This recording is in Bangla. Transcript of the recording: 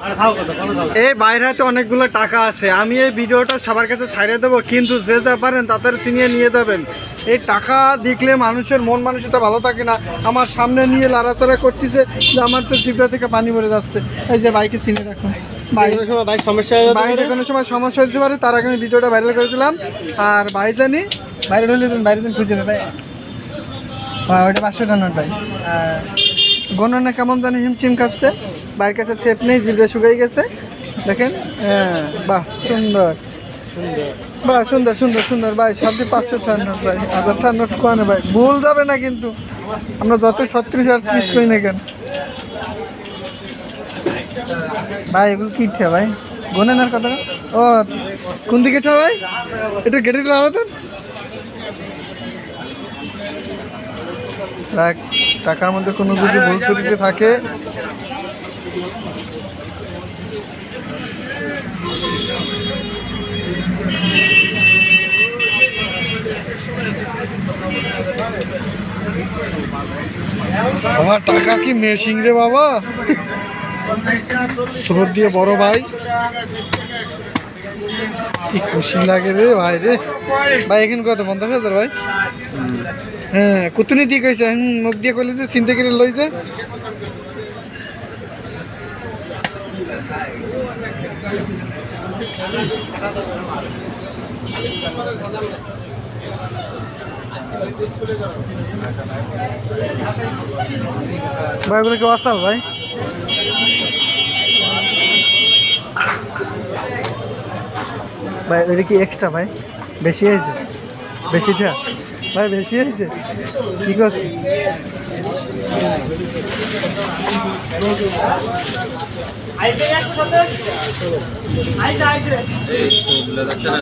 এই বাইরে হাতে অনেকগুলো টাকা আছে, আমি এই ভিডিওটা সবার কাছে ছাড়িয়ে দেবো, কিন্তু যে যা পারেন তাদের চিনিয়ে নিয়ে যাবেন। এই টাকা দেখলে মানুষের মন মানসিকতা ভালো থাকে না। আমার সামনে নিয়ে লাড়াচাড়া করতেছে যে আমার তো জিভটা থেকে পানি পড়ে যাচ্ছে। এই যে বাইকে চিনে রাখুন, বাইক যে কোনো সময় সমস্যা হতে পারে, তার আগে আমি ভিডিওটা ভাইরাল করেছিলাম। আর ভাই জানি বাইরে হলে বাইরে দিন খুঁজে নেবে ভাই, ওইটা 500 টাকা নোট ভাই। গণনা কেমন জানি হিমচিম খাচ্ছে, বাইরের কাছে সেফ নেই, জিভটা শুকিয়ে গেছে দেখেন। হ্যাঁ বাহ সুন্দর, বাহ সুন্দর সুন্দর সুন্দর ভাই। সব দিয়ে 500 টাকা নোট ভাই, 1000 টাকা নোট কোয়ানে ভাই, ভুল যাবে না কিন্তু। আমরা যতই 36 আর 30 করি না কেন ভাই, এগুলো কিটছে ভাই, গোনেন আর কথা। ও কোন দিকে ভাই, একটু গেটে লাগাতেন। টাকার মধ্যে কোনো যদি ভুল ত্রুটি থাকে আমার টাকা কি মেশিং রে বাবা, স্রোত দিয়ে বড় ভাই, কি খুশি লাগে রে ভাই রে ভাই। এখানে কত 50,000 ভাই? হ্যাঁ কুতুনি দিয়ে কইছে, মুখ দিয়ে কইলে যে চিন্তা করে লইছে। ভাই ওগুলো কেউ আসাল ভাই, ভাই ওইটা কি এক্সট্রা ভাই? বেশি হয়েছে বেশিটা ভাই, বেশি হয়েছে কি করছি।